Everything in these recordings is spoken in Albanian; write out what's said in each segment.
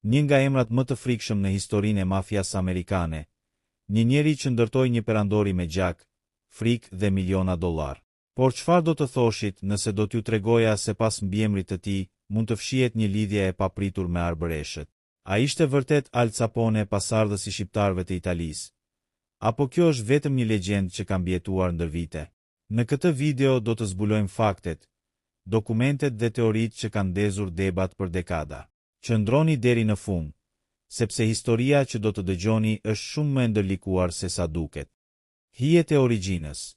një nga emrat më të frikshëm në historinë e mafias amerikane, një njeri që ndërtoi një perandori me gjak, frikë dhe miliona dollar. Por çfarë do të thoshit nëse do t'ju tregoja se pas mbiemrit të tij mund të fshihet një lidhje e papritur me arbëreshët? A ishte vërtet Al Capone pasardhës i shqiptarëve të Italisë? Apo kjo është vetëm një legjendë që ka mbijetuar ndër vite? Në këtë video do të zbulojmë faktet, dokumentet dhe teoritë që kanë ndezur debat për dekada. Qëndroni deri në fund, sepse historia që do të dëgjoni është shumë më e ndërlikuar se sa duket. Hijet e origjinës.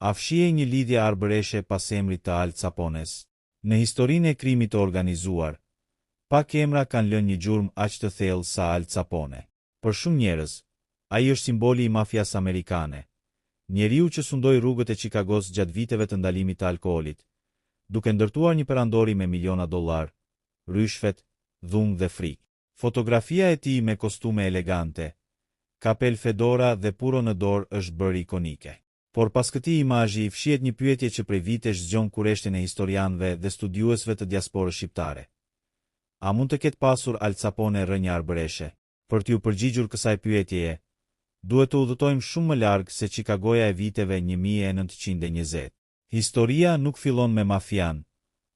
A fshihej një lidhje arbëreshe pas emrit të Al Capones? Në historinë e krimit të organizuar, pak emra kanë lënë një gjurmë aq të thellë sa Al Capone. Për shumë njerëz, ai është simboli i mafias amerikane, njeriu që sundoi rrugët e Chicagos gjatë viteve të ndalimit të alkoolit, duke ndërtuar një perandori me miliona dollar, ryshfet, dhunë dhe frikë. Fotografia e tij me kostume elegante, kapel fedora dhe puro në dorë është bërë ikonike. Por pas këtij imazhi fshihet një pyetje që prej vitesh zgjon kurreshtin e historianëve dhe studiuesve të diasporës shqiptare. A mund të ketë pasur Al Capone rrënje arbëreshe? Për t'ju përgjigjur kësaj pyetjeje, duhet të udhëtojmë shumë më larg se Chicagoja e viteve 1920. Historia nuk fillon me mafian,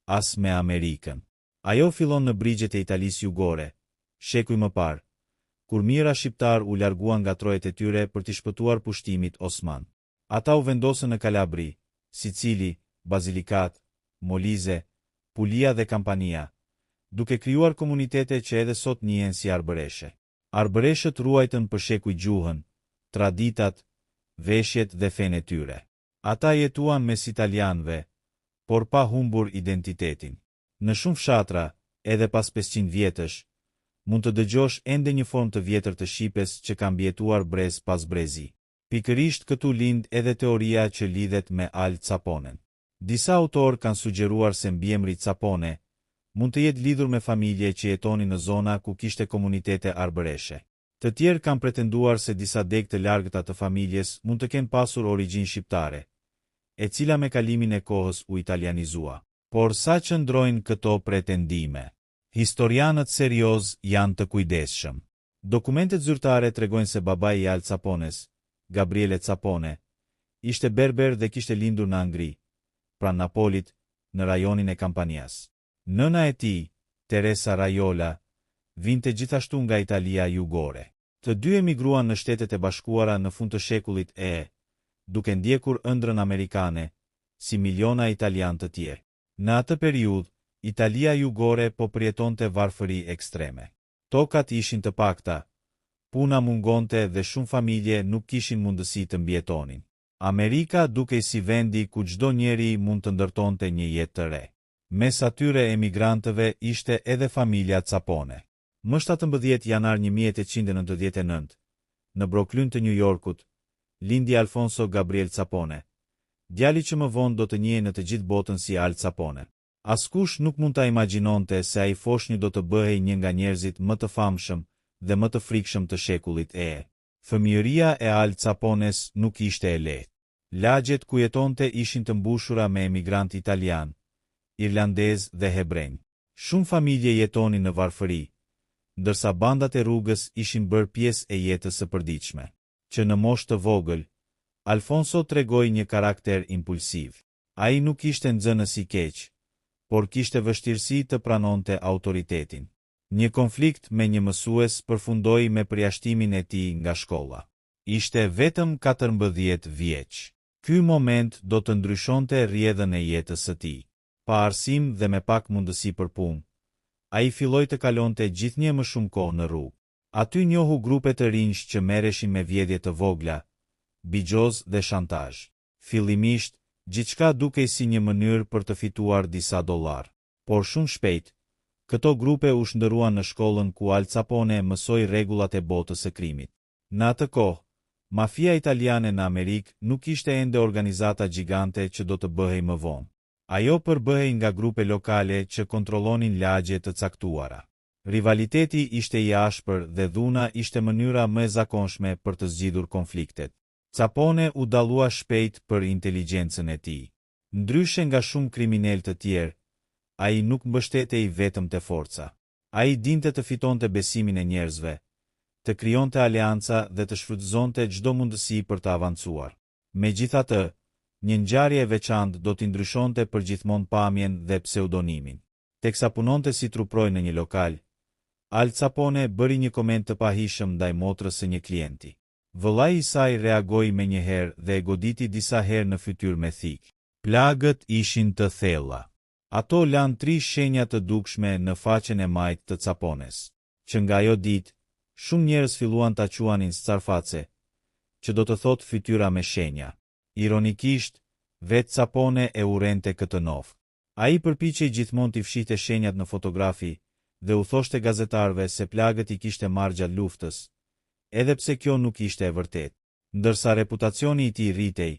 as me Amerikën. Ajo fillon në brigjet e Italisë jugore, shekuj më parë, kur mijëra shqiptar u larguan nga trojet e tyre për t'i shpëtuar pushtimit osman. Ata u vendosën në Kalabri, Sicili, Bazilikat, Molise, Puglia dhe Campania, duke krijuar komunitete që edhe sot njihen si arbëreshe. Arbëreshët ruajtën për shekuj gjuhën, traditat, veshjet dhe fenë e tyre. Ata jetuan mes italianëve, por pa humbur identitetin. Në shumë fshatra, edhe pas 500 vjetësh, mund të dëgjosh ende një formë të vjetër të shqipes që ka mbijetuar brez pas brezi. Pikërisht këtu lind edhe teoria që lidhet me Al Caponen. Disa autorë kanë sugjeruar se mbiemri Capone mund të jetë lidhur me familje që jetonin në zona ku kishte komunitete arbëreshe. Të tjerë kanë pretenduar se disa degë të largëta të familjes mund të kenë pasur origjinë shqiptare, e cila me kalimin e kohës u italianizua. Por sa qëndrojnë këto pretendime? Historianët serioz janë të kujdesshëm. Dokumentet zyrtare tregojnë se babai i Al Capones, Gabriele Capone, ishte berber dhe kishte lindur në Angri, pranë Napolit, në rajonin e Campanias. Nëna e tij, Teresa Raiola, vinte gjithashtu nga Italia jugore. Të dy emigruan në Shtetet e Bashkuara në fund të shekullit duke ndjekur ëndrrën amerikane, si miliona italianë të tjerë. Në atë periudhë, Italia jugore po përjetonte varfëri ekstreme. Tokat ishin të pakta, puna mungonte dhe shumë familje nuk kishin mundësi të mbijetonin. Amerika dukej si vendi ku çdo njeri mund të ndërtonte një jetë të re. Mes atyre emigrantëve ishte edhe familja Capone. Më 17 janar 1899, në Brooklyn të New Yorkut, lindi Alfonso Gabriel Capone, djali që më vonë do të njihej në të gjithë botën si Al Capone. Askush nuk mund ta imagjinonte se ai foshnjë do të bëhej një nga njerëzit më të famshëm dhe më të frikshëm të shekullit Fëmijëria e Al Capones nuk ishte e lehtë. Lagjet ku jetonte ishin të mbushura me emigrant italian, irlandez dhe hebrenj. Shumë familje jetonin në varfëri, ndërsa bandat e rrugës ishin bërë pjesë e jetës së përditshme. Që në moshë të vogël, Alfonso tregoi një karakter impulsiv. Ai nuk ishte nxënës i keq, por kishte vështirësi të pranonte autoritetin. Një konflikt me një mësues përfundoi me përjashtimin e tij nga shkolla. Ishte vetëm 14 vjeç. Ky moment do të ndryshonte rrjedhën e jetës së tij. Pa arsim dhe me pak mundësi për punë, ai filloi të kalonte gjithnjë më shumë kohë në rrugë. Aty njohu grupe të rinj që merreshin me vjedhje të vogla, bigjoz dhe shantazh. Fillimisht, gjithçka dukej si një mënyrë për të fituar disa dollar. Por shumë shpejt, këto grupe u shndëruan në shkollën ku Al Capone mësoi rregullat e botës së krimit. Në atë kohë, mafia italiane në Amerikë nuk ishte ende organizata gjigante që do të bëhej më vonë. Ajo përbëhej nga grupe lokale që kontrollonin lagje të caktuara. Rivaliteti ishte i ashpër dhe dhuna ishte mënyra më e zakonshme për të zgjidhur konfliktet. Capone u dallua shpejt për inteligjencën e tij. Ndryshe nga shumë kriminalë të tjerë, ai nuk mbështetej vetëm te forca. Ai dinte të fitonte besimin e njerëzve, të krijonte aleanca dhe të shfrytëzonte çdo mundësi për të avancuar. Megjithatë, një ngjarje e veçantë do t'i ndryshonte përgjithmonë pamjen dhe pseudonimin. Teksa punonte si truproj në një lokal, Al Capone bëri një koment të pahishëm ndaj motrës së një klienti. Vëllai i saj reagoi menjëherë dhe e goditi disa herë në fytyrë me thikë. Plagët ishin të thella. Ato lanë 3 shenja të dukshme në faqen e majtë të Capones, që nga ajo ditë, shumë njerëz filluan ta quanin scarface, që do të thotë fytyra me shenja. Ironikisht, vetë Capone e urrente këtë noftë. Ai përpiqej gjithmonë t'i fshihte shenjat në fotografi dhe u thoshte gazetarëve se plagët i kishte marrë gjatë luftës, edhe pse kjo nuk ishte e vërtetë. Ndërsa reputacioni i tij rritej,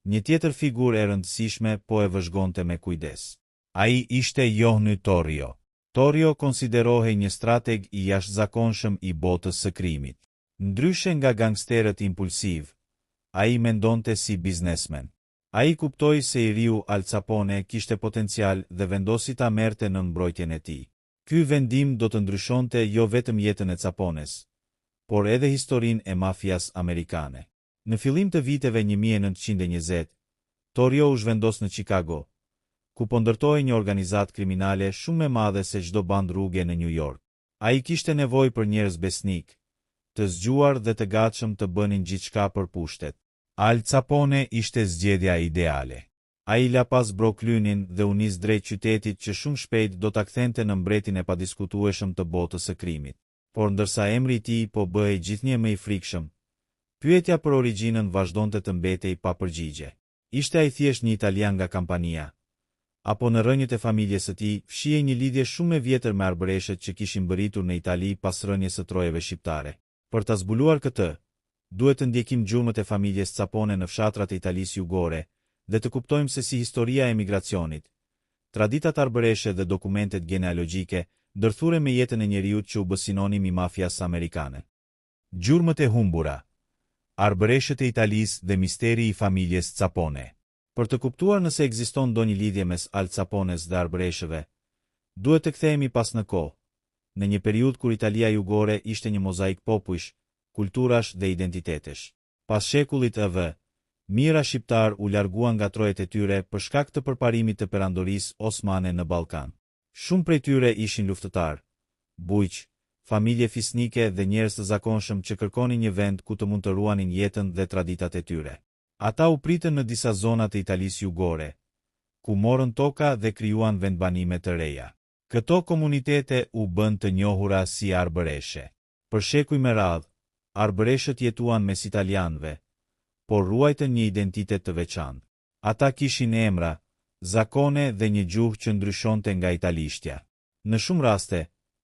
një tjetër figurë e rëndësishme po e vëzhgonte me kujdes. Ai ishte Johnny Torrio. Torrio konsiderohej një strateg i jashtëzakonshëm i botës së krimit. Ndryshe nga gangsterët impulsiv, ai mendonte si biznesmen. Ai kuptoi se i riu Al Capone kishte potencial dhe vendosi ta merrte në mbrojtjen e tij. Ky vendim do të ndryshonte jo vetëm jetën e Capones, por edhe historinë e mafias amerikane. Në fillim të viteve 1920, Torrio u zhvendos në Chicago, ku po ndërtoi një organizatë kriminale shumë më madhe se çdo band rruge në New York. Ai kishte nevojë për njerëz besnik, të zgjuar dhe të gatshëm të bënin gjithçka për pushtet. Al Capone ishte zgjedhja ideale. Ai la pas Brooklynin dhe u nis drejt qytetit që shumë shpejt do ta kthente në mbretin e padiskutueshëm të botës së krimit. Por ndërsa emri i tij po bëhej gjithnjë më i frikshëm, pyetja për origjinën vazhdonte të mbetej pa përgjigje. Ishte ai thjesht një italian nga Kampania, apo në rrënjët e familjes së tij fshihej një lidhje shumë e vjetër me arbëreshët që kishin mbërritur në Itali pas rënies së trojeve shqiptare? Për ta zbuluar këtë, duhet të ndjekim gjurmët e familjes Capone në fshatrat e Italisë jugore dhe të kuptojmë se si historia e emigracionit, traditat arbëreshe dhe dokumentet genealogjike ndërthure me jetën e njeriut që u bë sinonim i mafias amerikane. Gjurmët e humbura, arbëreshët e Italisë dhe misteri i familjes Capone. Për të kuptuar nëse ekziston ndonjë lidhje mes Al Capones dhe arbëreshëve, duhet të kthehemi pas në kohë, në një periudhë kur Italia jugore ishte një mozaik popujsh, kulturash dhe identitetesh. Pas shekullit e V, mijëra shqiptar u larguan nga trojet e tyre për shkak të përparimit të perandorisë osmane në Ballkan. Shumë prej tyre ishin luftëtar, bujq, familje fisnike dhe njerëz të zakonshëm që kërkonin një vend ku të mund të ruanin jetën dhe traditat e tyre. Ata u pritën në disa zona të Italisë jugore, ku morën toka dhe krijuan vendbanime të reja. Këto komunitete u bën të njohura si arbëreshe. Për shekuj me radhë, arbëreshët jetuan mes italianëve, por ruajtën një identitet të veçantë. Ata kishin emra, zakone dhe një gjuhë që ndryshonte nga italishtja. Në shumë raste,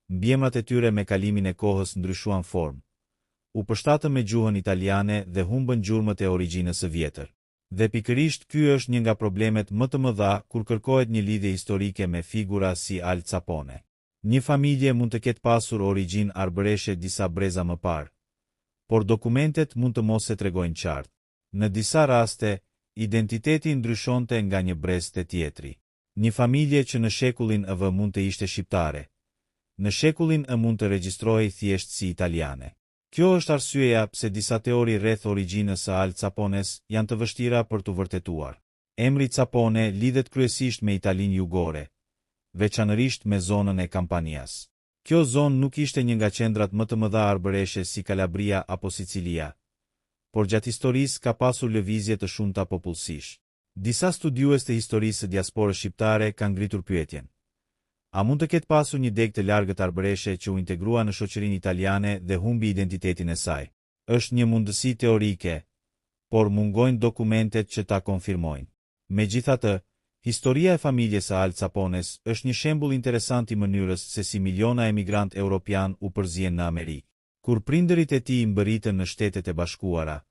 mbiemrat e tyre me kalimin e kohës ndryshuan formë, u përshtatën me gjuhën italiane dhe humbën gjurmët e origjinës së vjetër. Dhe pikërisht ky është një nga problemet më të mëdha kur kërkohet një lidhje historike me figura si Al Capone. Një familje mund të ketë pasur origjinë arbëreshe disa breza më parë, por dokumentet mund të mos e tregojnë qartë. Në disa raste, identiteti ndryshonte nga një brez te tjetri. Një familje që në shekullin e V mund të ishte shqiptare, në shekullin E mund të regjistrohej thjesht si italiane. Kjo është arsyeja pse disa teori rreth origjinës së Al Capones janë të vështira për të vërtetuar. Emri Capone lidhet kryesisht me Italinë jugore, veçanërisht me zonën e Kampanias. Kjo zonë nuk ishte një nga qendrat më të mëdha arbëreshe si Kalabria apo Sicilia, por gjatë historisë ka pasur lëvizje të shumta popullsish. Disa studiues të historisë së diasporës shqiptare kanë ngritur pyetjen: a mund të ketë pasur një degë të largët arbëreshe që u integrua në shoqërinë italiane dhe humbi identitetin e saj? Është një mundësi teorike, por mungojnë dokumentet që ta konfirmojnë. Megjithatë, historia e familjes së Al Capones është një shembull interesant i mënyrës se si miliona emigrant europian u përzien në Amerikë. Kur prindërit e tij mbërritën në Shtetet e Bashkuara,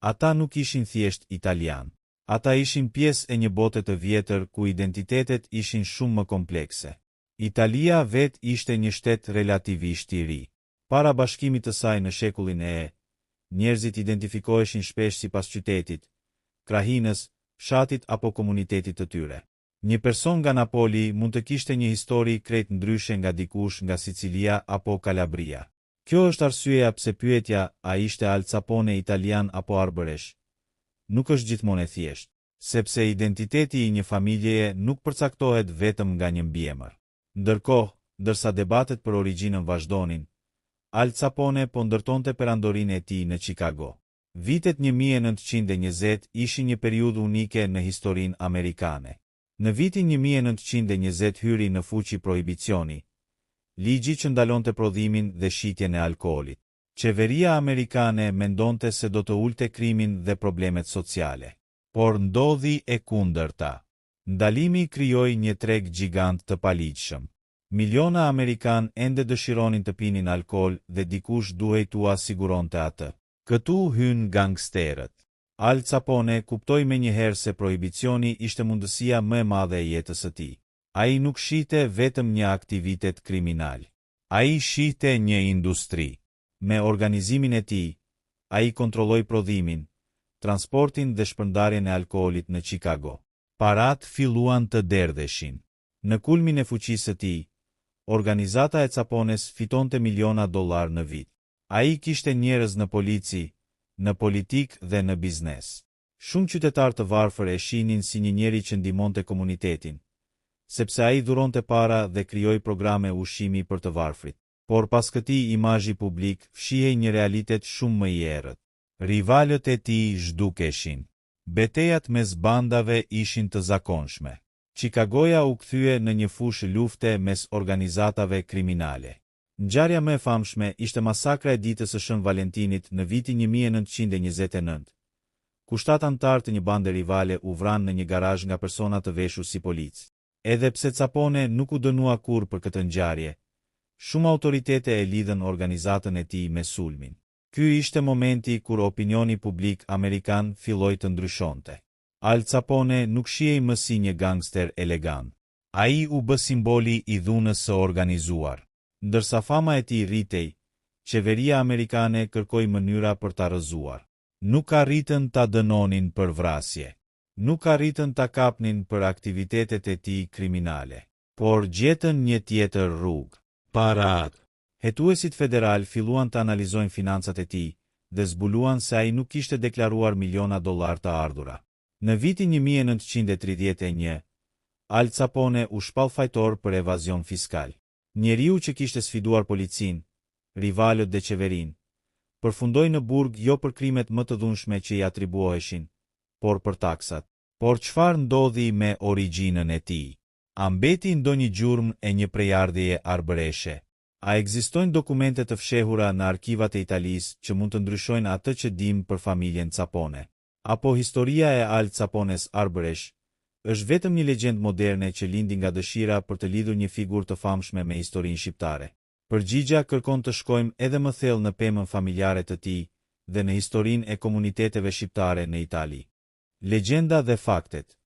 ata nuk ishin thjesht italian. Ata ishin pjesë e një bote të vjetër ku identitetet ishin shumë më komplekse. Italia vet ishte një shtet relativisht i ri. Para bashkimit të saj në shekullin e, njerëzit identifikoheshin shpesh sipas qytetit, krahinës, fshatit apo komunitetit të tyre. Një person nga Napoli mund të kishte një histori krejt ndryshe nga dikush nga Sicilia apo Kalabria. Kjo është arsyeja pse pyetja a ishte Al Capone italian apo arbëresh nuk është gjithmonë e thjeshtë, sepse identiteti i një familjeje nuk përcaktohet vetëm nga një mbiemër. Ndërkohë, ndërsa debatet për origjinën vazhdonin, Al Capone po ndërtonte perandorinë e tij në Chicago. Vitet 1920 ishin një periudhë unike në historinë amerikane. Në vitin 1920 hyri në fuqi prohibicioni, ligji që ndalonte prodhimin dhe shitjen e alkoolit. Qeveria amerikane mendonte se do të ulte krimin dhe problemet sociale. Por ndodhi e kundërta. Ndalimi krijoi një treg gjigant të paligjshëm. Miliona Amerikan ende dëshironin të pinin alkool dhe dikush duhej t'u siguronte atë. Këtu hyn gangsterët. Al Capone kuptoi menjëherë se prohibicioni ishte mundësia më e madhe e jetës së tij. Ai nuk shihte vetëm një aktivitet kriminal. Ai shihte një industri. Me organizimin e tij, ai kontrolloi prodhimin, transportin dhe shpërndarjen e alkoolit në Chicago. Parat filluan të derdheshin. Në kulmin e fuqisë së tij, organizata e Capones fitonte miliona dollar në vit. Ai kishte njerëz në polici, në politik dhe në biznes. Shumë qytetarë të varfër e shihnin si një njeri që ndihmonte komunitetin, sepse ai dhuronte para dhe krijoi programe ushqimi për të varfrit. Por pas këtij imazhi publik fshihej një realitet shumë më i errët. Rivalët e tij zhdukeshin. Betejat mes bandave ishin të zakonshme. Chicagoja u kthye në një fushë lufte mes organizatave kriminale. Ngjarja më e famshme ishte masakra e ditës së Shën Valentinit në vitin 1929, ku 7 anëtar të një bande rivale u vranë në një garazh nga persona të veshur si policë. Edhe pse Capone nuk u dënua kurrë për këtë ngjarje, shumë autoritete e lidhen organizatën e tij me sulmin. Ky ishte momenti kur opinioni publik amerikan filloi të ndryshonte. Al Capone nuk shihej më si një gangster elegant. Ai u bë simboli i dhunës së organizuar. Ndërsa fama e tij rritej, qeveria amerikane kërkoi mënyra për ta rrëzuar. Nuk arritën ta dënonin për vrasje. Nuk arritën ta kapnin për aktivitetet e tij kriminale, por gjetën një tjetër rrugë. Parat. Hetuesit federal filluan të analizojnë financat e tij dhe zbuluan se ai nuk kishte deklaruar miliona dollar të ardhura. Në vitin 1931, Al Capone u shpall fajtor për evazion fiskal. Njeriu që kishte sfiduar policin, rivalët dhe qeverin, përfundoi në burg jo për krimet më të dhunshme që i atribuoheshin, por për taksat. Por çfarë ndodhi me origjinën e tij? A mbeti ndonjë gjurmë e një prejardhjeje arbëreshe? A ekzistojnë dokumente të fshehura në arkivat e Italisë që mund të ndryshojnë atë që dim për familjen Capone? Apo historia e Al Capones arbëresh është vetëm një legjend moderne që lindi nga dëshira për të lidhur një figurë të famshme me historinë shqiptare? Përgjigja kërkon të shkojmë edhe më thellë në pemën familjare të tij dhe në historinë e komuniteteve shqiptare në Itali. Legjenda dhe faktet.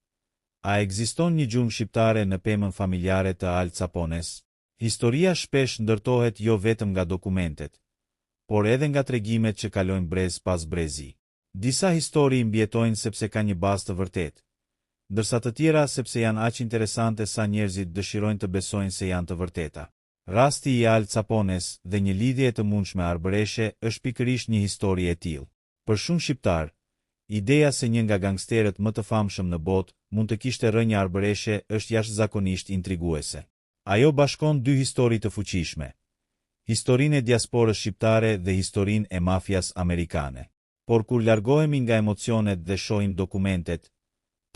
A ekziston një gjurmë shqiptare në pemën familjare të Al Capones? Historia shpesh ndërtohet jo vetëm nga dokumentet, por edhe nga tregimet që kalojnë brez pas brezi. Disa histori mbjetojnë sepse ka një bazë të vërtetë, ndërsa të tjera sepse janë aq interesante sa njerëzit dëshirojnë të besojnë se janë të vërteta. Rasti i Al Capones dhe një lidhje të mundshme arbëreshe është pikërisht një histori e tillë. Për shumë shqiptar, ideja se një nga gangsterët më të famshëm në botë mund të kishte rënje arbëreshe është jashtëzakonisht intriguese. Ajo bashkon dy histori të fuqishme: historinë e diasporës shqiptare dhe historinë e mafias amerikane. Por kur largohemi nga emocionet dhe shohim dokumentet,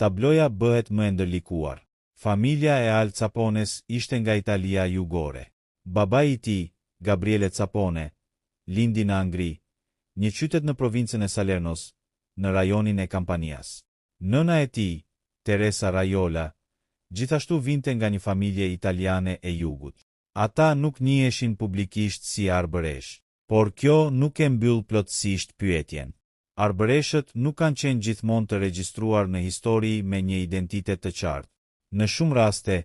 tabloja bëhet më e ndërlikuar. Familja e Al Capones ishte nga Italia jugore. Babai i tij, Gabriele Capone, lindi në Angri, një qytet në provincën e Salernos, në rajonin e Campanias. Nëna e tij, Teresa Raiola, gjithashtu vinte nga një familje italiane e jugut. Ata nuk njiheshin publikisht si arbëresh, por kjo nuk e mbyll plotësisht pyetjen. Arbëreshët nuk kanë qenë gjithmonë të regjistruar në histori me një identitet të qartë. Në shumë raste,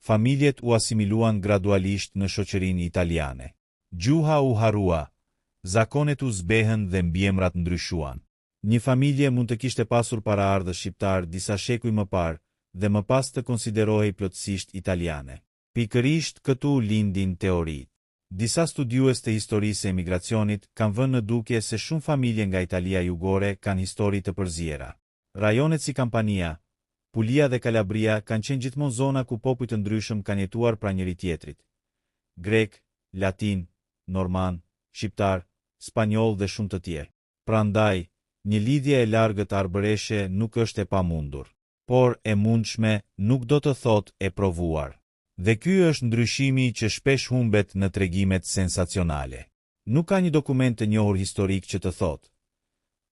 familjet u asimiluan gradualisht në shoqërinë italiane. Gjuha u harua, zakonet u zbehën dhe mbiemrat ndryshuan. Një familje mund të kishte pasur paraardhës shqiptar disa shekuj më parë, dhe më pas të konsiderohej plotësisht italiane. Pikërisht këtu lindin teoritë. Disa studiues të historisë e emigracionit kanë vënë në dukje se shumë familje nga Italia jugore kanë histori të përzjera. Rajonet si Campania, Puglia dhe Calabria kanë qenë gjithmonë zona ku popujt të ndryshëm kanë jetuar pra njëri tjetrit. Grek, latin, norman, shqiptar, spanjoll dhe shumë të tjerë. Prandaj, një lidhje e largët arbëreshe nuk është e pamundur, por e mundshme nuk do të thotë e provuar. Dhe ky është ndryshimi që shpesh humbet në tregimet sensacionale. Nuk ka një dokument të njohur historik që të thotë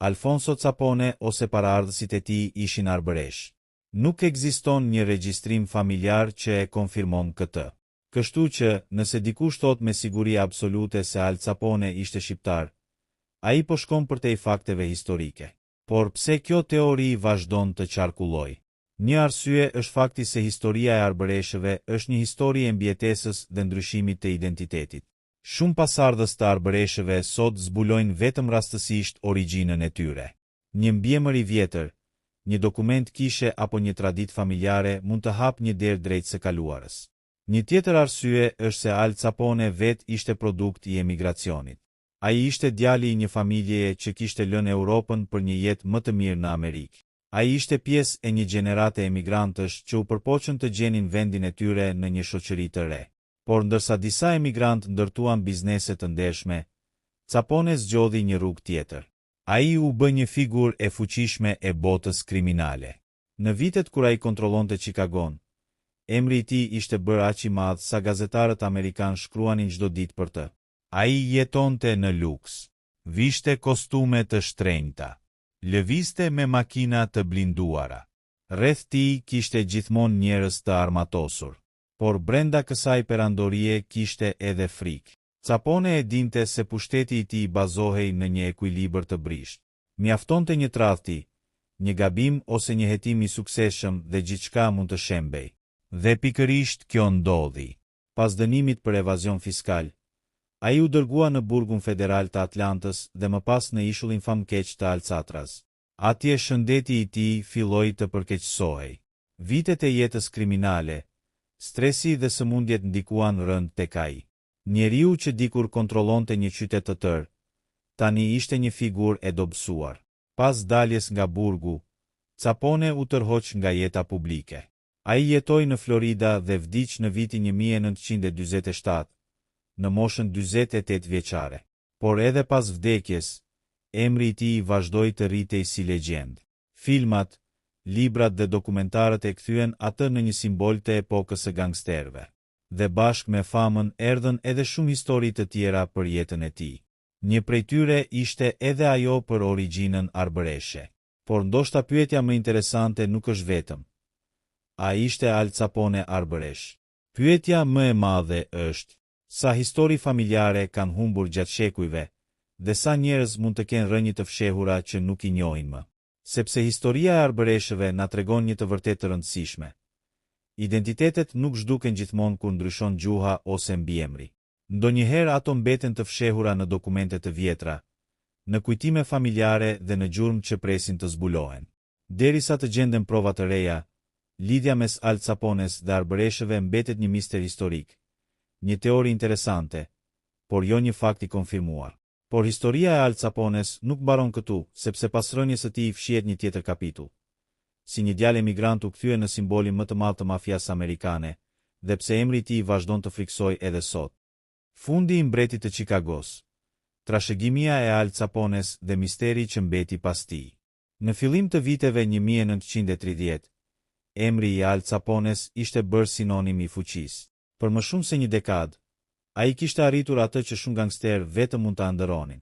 Alfonso Capone ose paraardhësit e tij ishin arbëresh. Nuk ekziston një regjistrim familjar që e konfirmon këtë. Kështu që, nëse dikush thot me siguri absolute se Al Capone ishte shqiptar, ai po shkon përtej fakteve historike. Por pse kjo teori vazhdon të qarkulloj? Një arsye është fakti se historia e arbëreshëve është një histori e mbjetesës dhe ndryshimit të identitetit. Shumë pasardhës të arbëreshëve sot zbulojnë vetëm rastësisht origjinën e tyre. Një mbiemër i vjetër, një dokument kishe apo një traditë familjare mund të hap një derë drejt së kaluarës. Një tjetër arsye është se Al Capone vet ishte produkt i emigracionit. Ai ishte djali i një familjeje që kishte lënë Europën për një jetë më të mirë në Amerikë. Ai ishte pjesë e një gjenerate emigrantësh që u përpoqën të gjenin vendin e tyre në një shoqëri të re. Por ndërsa disa emigrantë ndërtuan biznese të ndershme, Capone zgjodhi një rrugë tjetër. Ai u bë një figurë e fuqishme e botës kriminale. Në vitet kur ai kontrollonte Chicagon, emri i tij ishte bërë aq i madh sa gazetarët amerikanë shkruanin çdo ditë për të. Ai jetonte në luks, vishte kostume të shtrenjta, lëvizte me makina të blinduara. Rreth tij kishte gjithmonë njerëz të armatosur, por brenda kësaj perandorie kishte edhe frikë. Capone e dinte se pushteti i tij bazohej në një ekuilibër të brisht. Mjaftonte një tradhti, një gabim ose një hetim i suksesshëm dhe gjithçka mund të shembej. Dhe pikërisht kjo ndodhi. Pas dënimit për evazion fiskal, ai u dërgua në burgun federal të Atlantës dhe më pas në ishullin famkeq të Alcatraz. Atje shëndeti i tij filloi të përkeqësohej. Vitet e jetës kriminale, stresi dhe sëmundjet ndikuan rënd tek ai. Njeriu që dikur kontrollonte një qytet të tërë, tani ishte një figurë e dobësuar. Pas daljes nga burgu, Capone u tërhoq nga jeta publike. Ai jetoi në Florida dhe vdiq në vitin 1947, në moshën 48 vjeçare. Por edhe pas vdekjes, emri i tij vazhdoi të rritej si legjendë. Filmat, librat dhe dokumentarët e kthyen atë në një simbol të epokës së gangsterëve. Dhe bashkë me famën erdhën edhe shumë histori të tjera për jetën e tij. Një prej tyre ishte edhe ajo për origjinën arbëreshe. Por ndoshta pyetja më interesante nuk është vetëm: a ishte Al Capone arbëresh? Pyetja më e madhe është: sa histori familjare kanë humbur gjatë shekujve, dhe sa njerëz mund të kenë rënje të fshehura që nuk i njohin më? Sepse historia e arbëreshëve na tregon një të vërtetë të rëndësishme. Identitetet nuk zhduken gjithmonë kur ndryshon gjuha ose mbiemri. Ndonjëherë ato mbeten të fshehura në dokumente të vjetra, në kujtime familjare dhe në gjurmë që presin të zbulohen. Derisa të gjenden prova të reja, lidhja mes Al Capones dhe arbëreshëve mbetet një mister historik. Një teori interesante, por jo një fakt i konfirmuar. Por historia e Al Capones nuk mbaron këtu, sepse pas rënies së tij fshihet një tjetër kapitull. Si një djalë emigrant u kthye në simbolin më të madh të mafias amerikane, dhe pse emri i tij vazhdon të friksojë edhe sot. Fundi i mbretit të Chicagos, trashëgimia e Al Capones dhe misteri që mbeti pas tij. Në fillim të viteve 1930, emri i Al Capones ishte bërë sinonim i fuqisë. Për më shumë se një dekadë, ai kishte arritur atë që shumë gangsterë vetëm mund ta ëndërronin: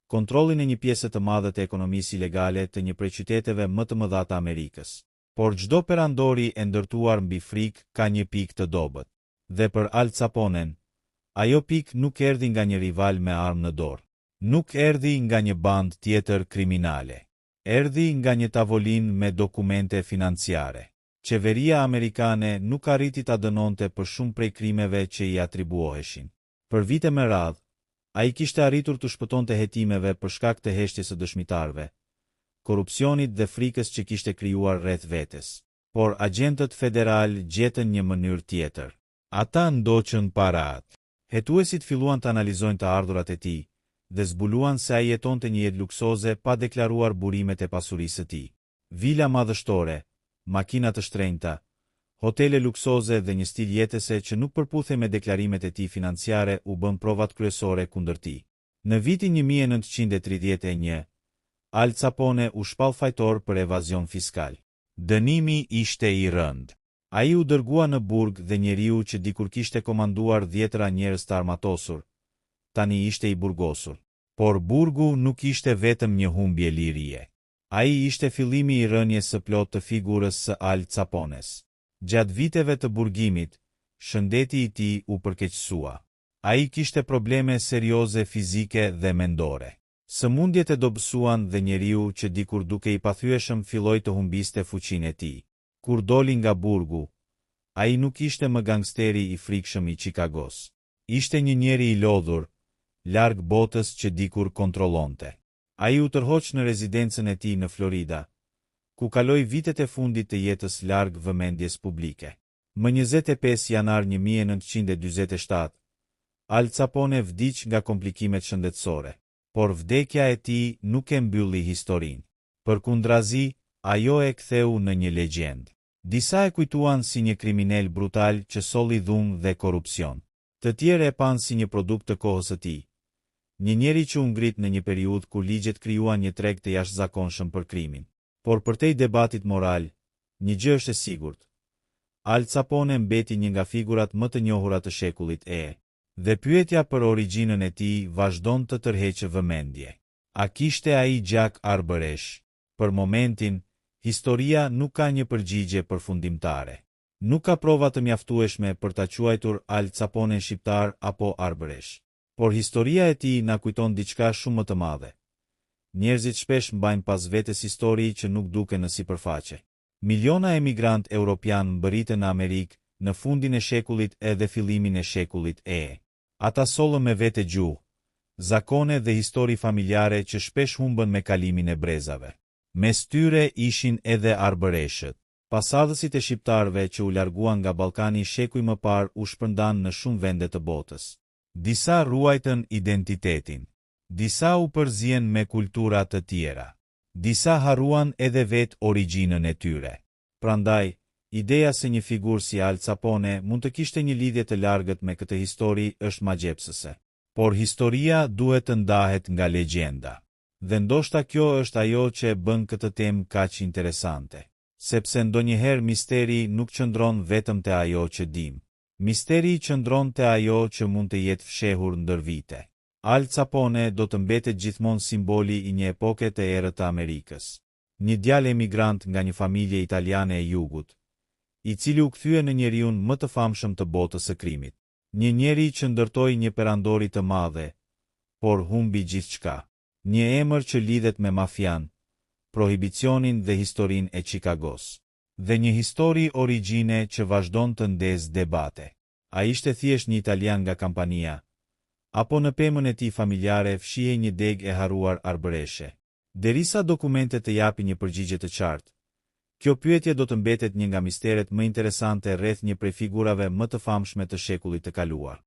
kontrollin e një pjesë të madhe të ekonomisë ilegale të një prej qyteteve më të mëdha të Amerikës. Por çdo perandori e ndërtuar mbi frikë ka një pikë të dobët. Dhe për Al Caponen, ajo pikë nuk erdhi nga një rival me armë në dorë. Nuk erdhi nga një bandë tjetër kriminale. Erdhi nga një tavolinë me dokumente financiare. Qeveria amerikane nuk arriti ta dënonte për shumë prej krimeve që i atribuoheshin. Për vite me radhë, ai kishte arritur të shpëtonte hetimeve për shkak të heshtjes së dëshmitarëve, korrupsionit dhe frikës që kishte krijuar rreth vetes. por agjentët federal gjetën një mënyrë tjetër. Ata ndoqën paratë. Hetuesit filluan të analizojnë të ardhurat e tij dhe zbuluan se ai jetonte një jetë luksoze pa deklaruar burimet e pasurisë së tij. Vila madhështore, makina të shtrenjta, hotele luksoze dhe një stil jetese që nuk përputhej me deklarimet e tij financiare u bën provat kryesore kundër tij. Në vitin 1931, Al Capone u shpall fajtor për evazion fiskal. Dënimi ishte i rëndë. Ai u dërgua në burg dhe njeriu që dikur kishte komanduar 10 njerëz të armatosur, tani ishte i burgosur. Por burgu nuk ishte vetëm një humbje lirie. Ai ishte fillimi i rënies së plotë të figurës së Al Capones. Gjatë viteve të burgimit, shëndeti i tij u përkeqësua. Ai kishte probleme serioze fizike dhe mendore. Sëmundjet e dobësuan dhe njeriu që dikur duke i pathyeshëm filloi të humbiste fuqinë e tij. Kur doli nga burgu, ai nuk ishte më gangsteri i frikshëm i Chicagos. Ishte një njeri i lodhur, larg botës që dikur kontrollonte. Ai u tërhoq në rezidencën e tij në Florida, ku kaloi vitet e fundit të jetës larg vëmendjes publike. Më 25 janar 1947, Al Capone vdiq nga komplikimet shëndetësore, por vdekja e tij nuk e mbylli historinë. Përkundrazi, ajo e ktheu në një legjendë. Disa e kujtuan si një kriminal brutal që solli dhunë dhe korrupsion. Të tjerë e panë si një produkt të kohës së tij. Një njeri që u ngrit në një periudhë kur ligjet krijuan një treg të jashtëzakonshëm për krimin. Por përtej debatit moral, një gjë është e sigurt. Al Capone mbeti një nga figurat më të njohura të shekullit e. Dhe pyetja për origjinën e tij vazhdon të tërheqë vëmendje. A kishte ai gjak arbëresh? Për momentin, historia nuk ka një përgjigje përfundimtare. Nuk ka prova të mjaftueshme për ta quajtur Al Capone shqiptar apo arbëresh. Por historia e tij na kujton diçka shumë më të madhe. Njerëzit shpesh mbajnë pas vetes histori që nuk duken në sipërfaqe. Miliona emigrant europian mbërritën në Amerikë në fundin e shekullit e dhe fillimin e shekullit e. Ata sollën me vete gjuhë, zakone dhe histori familjare që shpesh humbën me kalimin e brezave. Mes tyre ishin edhe arbëreshët. Pasadësit e shqiptarëve që u larguan nga Ballkani shekuj më parë u shpërndan në shumë vende të botës. Disa ruajtën identitetin. Disa u përzien me kultura të tjera. Disa harruan edhe vetë origjinën e tyre. Prandaj, ideja se një figurë si Al Capone mund të kishte një lidhje të largët me këtë histori është magjepsëse. Por historia duhet të ndahet nga legjenda. Dhe ndoshta kjo është ajo që e bën këtë temë kaq interesante. Sepse ndonjëherë misteri nuk qëndron vetëm te ajo që dim. Misteri qëndron te ajo që mund të jetë fshehur ndër vite. Al Capone do të mbetet gjithmonë simboli i një epoke të errët të Amerikës. Një djalë emigrant nga një familje italiane e jugut, i cili u kthye në njeriu më të famshëm të botës së krimit. Një njeri që ndërtoi një perandori të madhe, por humbi gjithçka. Një emër që lidhet me mafian, prohibicionin dhe historinë e Chicagos. Dhe një histori origjine që vazhdon të ndez debate. A ishte thjesht një italian nga Kampania, apo në pemën e tij familjare fshihej një deg e harruar arbëreshe? Derisa dokumentet të japin një përgjigje të qartë, kjo pyetje do të mbetet një nga misteret më interesante rreth një prej figurave më të famshme të shekullit të kaluar.